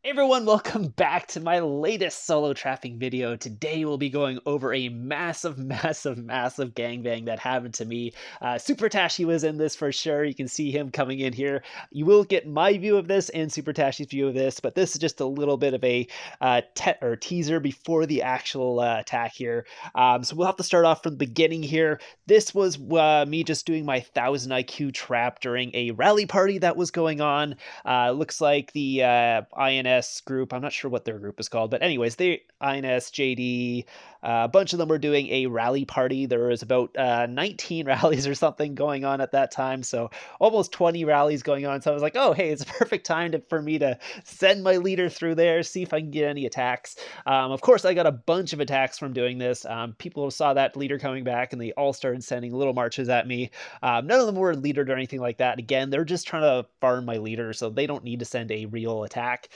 Hey everyone, welcome back to my latest solo trapping video. Today we'll be going over a massive gangbang that happened to me. Sneakytashi was in this for sure. You can see him coming in here. You will get my view of this and Sneakytashi's view of this, but this is just a little bit of a teaser before the actual attack here. So we'll have to start off from the beginning here. This was me just doing my 1000 IQ trap during a rally party that was going on. Looks like the INS group, I'm not sure what their group is called, but anyways, the INS, JD, a bunch of them were doing a rally party. There was about 19 rallies or something going on at that time, so almost 20 rallies going on. So I was like, oh, hey, it's a perfect time for me to send my leader through there, see if I can get any attacks. Of course, I got a bunch of attacks from doing this. People saw that leader coming back, and they all started sending little marches at me. None of them were leadered or anything like that. Again, they're just trying to farm my leader, so they don't need to send a real attack.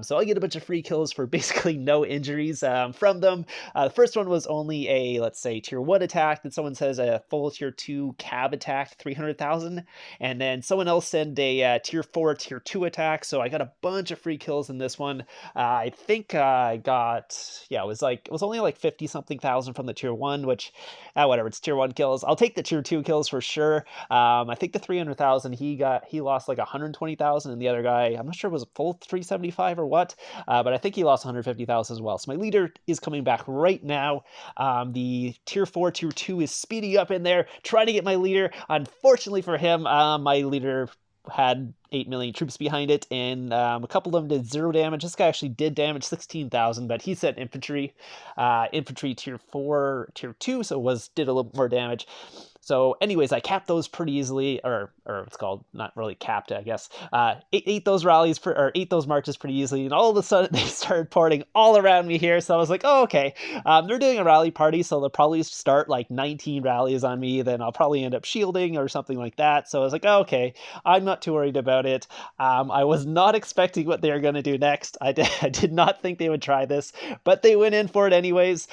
So I get a bunch of free kills for basically no injuries from them. The first one was only a, let's say, tier 1 attack. Then someone says a full tier 2 cab attack, 300,000. And then someone else sent a tier 4, tier 2 attack. So I got a bunch of free kills in this one. I think I got, yeah, it was only like 50 something thousand from the tier 1, which, whatever, it's tier 1 kills. I'll take the tier 2 kills for sure. I think the 300,000, he lost like 120,000, and the other guy, I'm not sure it was a full 375 or what, but I think he lost 150,000 as well. So my leader is coming back right now. The tier 4, tier 2 is speeding up in there, trying to get my leader. Unfortunately for him, my leader had 8 million troops behind it, and a couple of them did 0 damage. This guy actually did damage 16,000, but he sent infantry. Infantry tier 4, tier 2, so did a little more damage. So anyways, I capped those pretty easily, or it's called, not really capped, I guess. Ate those marches pretty easily, and all of a sudden they started pouring all around me here. So I was like, oh, okay. They're doing a rally party, so they'll probably start like 19 rallies on me. Then I'll probably end up shielding or something like that. So I was like, oh, okay, I'm not too worried about it. I was not expecting what they were going to do next. I did not think they would try this, but they went in for it anyways.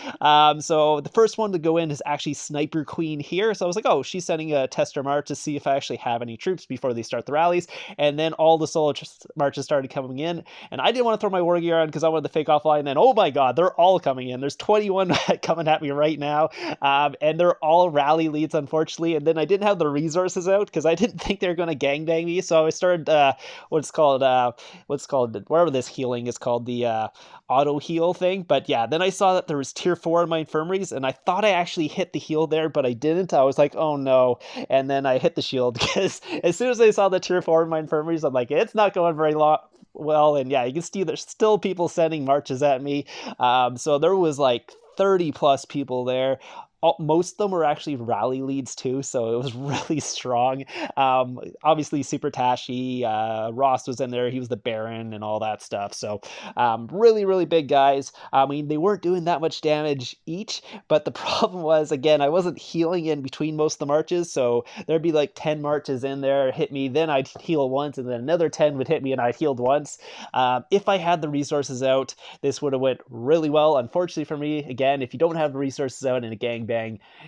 So the first one to go in is actually Sniper Queen here. So I was like, oh, she's sending a tester march to see if I actually have any troops before they start the rallies. And then all the solo marches started coming in, and I didn't want to throw my war gear on because I wanted to fake offline. And then, oh my god, they're all coming in. There's 21 coming at me right now, and they're all rally leads, unfortunately. And then I didn't have the resources out because I didn't think they were going to gangbang me. So I started what's called whatever this healing is called, the auto heal thing. But yeah, then I saw that there was tier 4 in my infirmaries, and I thought I actually hit the heal there, but I didn't. I was like, oh no. And then I hit the shield because as soon as I saw the tier 4 in my infirmaries, I'm like, it's not going very well. And yeah, you can see there's still people sending marches at me. So there was like 30 plus people there. Most of them were actually rally leads too, so it was really strong. Obviously, Sneakytashi, Ross was in there. He was the Baron and all that stuff. So really big guys. I mean, they weren't doing that much damage each, but the problem was, again, I wasn't healing in between most of the marches, so there'd be like 10 marches in there, hit me, then I'd heal once, and then another 10 would hit me, and I'd healed once. If I had the resources out, this would have went really well. Unfortunately for me, again, if you don't have the resources out in a gangbang,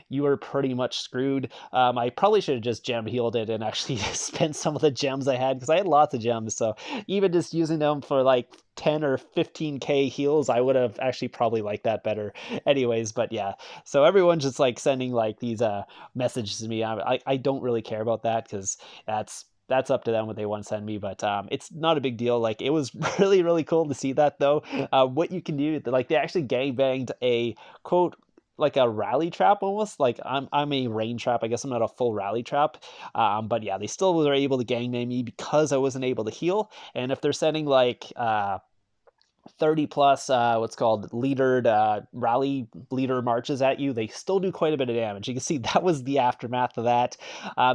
you are pretty much screwed. I probably should have just gem healed it and actually spent some of the gems I had, because I had lots of gems. So even just using them for like 10 or 15k heals, I would have actually probably liked that better anyways. But yeah, so everyone's just like sending like these messages to me. I don't really care about that, because that's up to them what they want to send me. But it's not a big deal. Like, it was really cool to see that though. What you can do, like, they actually gangbanged a quote like a rally trap almost. Like, I'm a rain trap, I guess. I'm not a full rally trap, but yeah, they still were able to gangbang me because I wasn't able to heal. And if they're sending like 30 plus what's called leadered rally leader marches at you, they still do quite a bit of damage. You can see that was the aftermath of that.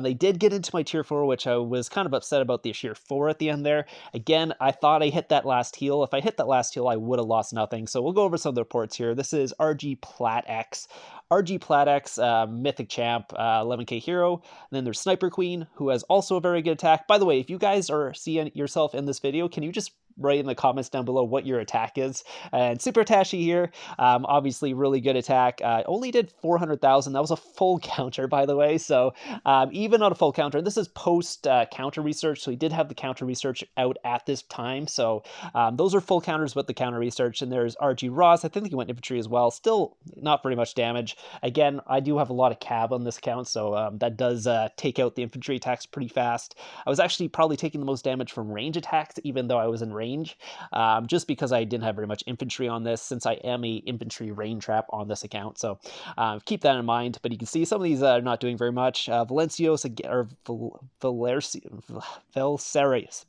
They did get into my tier 4, which I was kind of upset about the tier 4 at the end there. Again, I thought I hit that last heal. If I hit that last heal, I would have lost nothing. So we'll go over some of the reports here. This is Predatorxvx. Predatorxvx, Mythic Champ, 11k hero. And then there's Sniper Queen, who has also a very good attack. By the way, if you guys are seeing yourself in this video, can you just write in the comments down below what your attack is. And Supertashi here, obviously really good attack. Only did 400,000. That was a full counter, by the way. So even on a full counter, this is post counter research. So he did have the counter research out at this time. So those are full counters with the counter research. And there's RG Ross. I think he went infantry as well. Still not very much damage. Again, I do have a lot of cab on this account, so that does take out the infantry attacks pretty fast. I was actually probably taking the most damage from range attacks, even though I was in range, just because I didn't have very much infantry on this, since I am a infantry rain trap on this account. So keep that in mind. But you can see some of these are not doing very much. Valencios or Velisarios.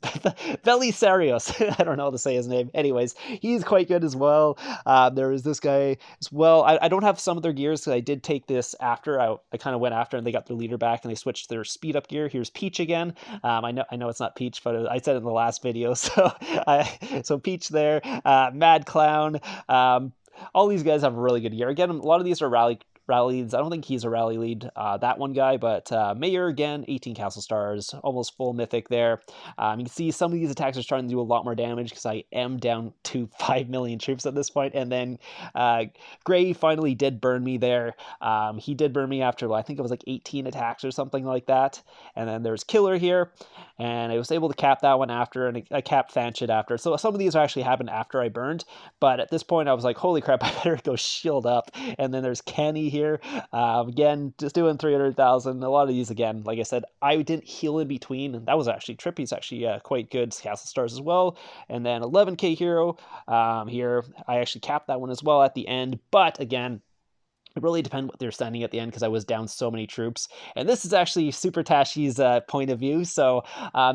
I don't know how to say his name. Anyways, he's quite good as well. There is this guy as well. I don't have some of their gears because I did take this after. I kind of went after and they got their leader back and they switched their speed up gear. Here's Peach again. I know it's not Peach, but I said it in the last video. So so Peach there, Mad Clown. All these guys have really good gear. Again, a lot of these are rally leads. I don't think he's a rally lead, that one guy, but Mayor again, 18 castle stars, almost full mythic there. You can see some of these attacks are starting to do a lot more damage because I am down to 5 million troops at this point. And then Gray finally did burn me there. He did burn me after, I think it was like 18 attacks or something like that. And then there's Killer here, and I was able to cap that one after, and I capped Fanchit after. So some of these actually happened after I burned, but at this point I was like, holy crap, I better go shield up. And then there's Kenny here. Again, just doing 300,000. A lot of these, again, like I said, I didn't heal in between, and that was actually Trippy's actually quite good castle stars as well. And then 11k hero here, I actually capped that one as well at the end. But again, it really depends what they're sending at the end because I was down so many troops. And this is actually Supertashi's point of view. So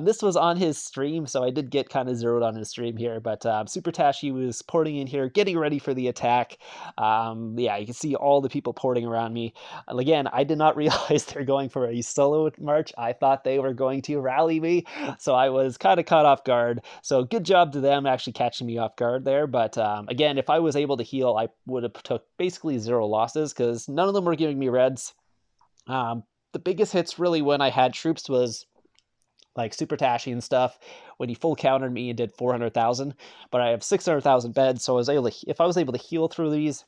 this was on his stream, so I did get kind of zeroed on his stream here. But Supertashi was porting in here, getting ready for the attack. Yeah, you can see all the people porting around me. And again, I did not realize they're going for a solo march. I thought they were going to rally me, so I was kind of caught off guard. So good job to them actually catching me off guard there. But again, if I was able to heal, I would have took basically 0 losses because none of them were giving me reds. The biggest hits really when I had troops was like Supertashi and stuff, when he full countered me and did 400,000, but I have 600,000 beds, so I was able to, if I was able to heal through these,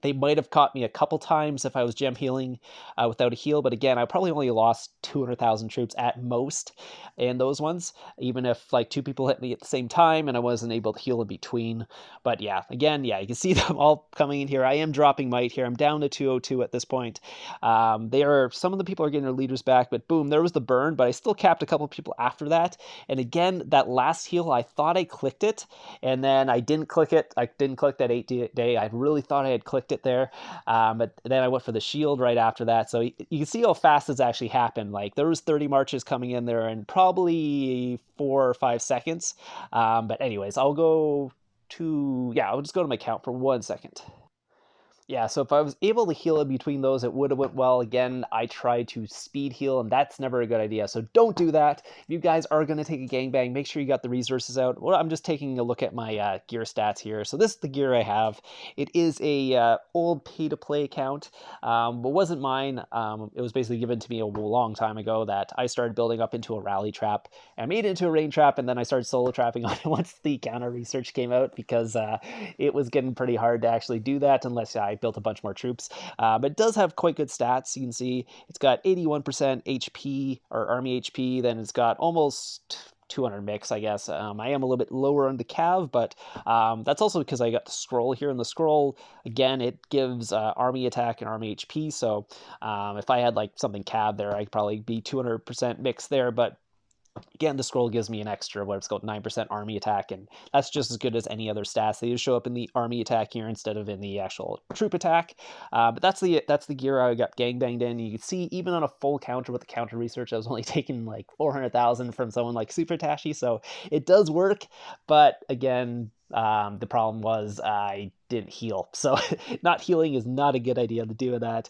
they might have caught me a couple times if I was gem healing without a heal, but again, I probably only lost 200,000 troops at most in those ones, even if like 2 people hit me at the same time and I wasn't able to heal in between. But yeah, again, yeah, you can see them all coming in here. I am dropping might here. I'm down to 202 at this point. Some of the people are getting their leaders back, but boom, there was the burn, but I still capped a couple people after that. And again, that last heal, I thought I clicked it, and then I didn't click it. I didn't click that 8-day. I really thought I had clicked it there, but then I went for the shield right after that. So you can see how fast this actually happened. Like there was 30 marches coming in there in probably 4 or 5 seconds. But anyways, I'll just go to my count for 1 second. Yeah, so if I was able to heal in between those, it would have went well. Again, I tried to speed heal, and that's never a good idea. So don't do that. If you guys are going to take a gangbang, make sure you got the resources out. Well, I'm just taking a look at my gear stats here. So this is the gear I have. It is a old pay-to-play account, but wasn't mine. It was basically given to me a long time ago that I started building up into a rally trap. I made it into a rain trap, and then I started solo trapping on it once the counter research came out because it was getting pretty hard to actually do that unless I built a bunch more troops, but it does have quite good stats. You can see it's got 81% HP or army HP, then it's got almost 200 mix, I guess. I am a little bit lower on the cav, but that's also because I got the scroll here. And the scroll, again, it gives army attack and army HP, so if I had like something cav there, I'd probably be 200% mix there, but again, the scroll gives me an extra, what's called 9% army attack, and that's just as good as any other stats. They just show up in the army attack here instead of in the actual troop attack. But that's the gear I got gangbanged in. You can see even on a full counter with the counter research, I was only taking like 400,000 from someone like Supertashi, so it does work. But again, The problem was I didn't heal. So not healing is not a good idea to do that.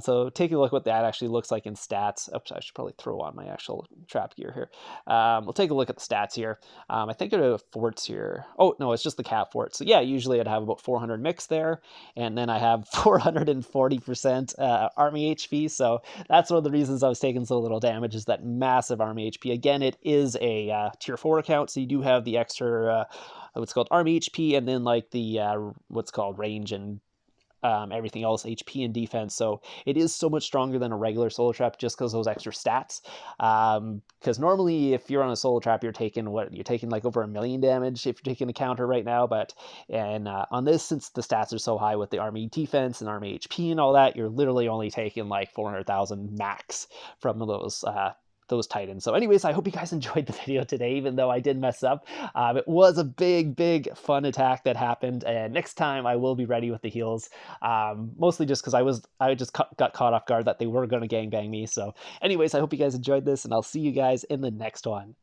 So take a look what that actually looks like in stats. Oops, I should probably throw on my actual trap gear here. We'll take a look at the stats here. I think it have forts here. Oh, no, it's just the cat fort. So yeah, usually I'd have about 400 mix there. And then I have 440% army HP. So that's one of the reasons I was taking so little damage, is that massive army HP. Again, it is a tier 4 account, so you do have the extra what's called army HP, and then like the what's called range and everything else, HP and defense. So it is so much stronger than a regular solo trap just because those extra stats. Because normally if you're on a solo trap, you're taking like over 1,000,000 damage if you're taking a counter right now. But on this, since the stats are so high with the army defense and army HP and all that, you're literally only taking like 400,000 max from those titans. So anyways, I hope you guys enjoyed the video today, even though I did mess up. It was a big fun attack that happened, and next time I will be ready with the heals, mostly just because I just got caught off guard that they were going to gangbang me. So anyways, I hope you guys enjoyed this, and I'll see you guys in the next one.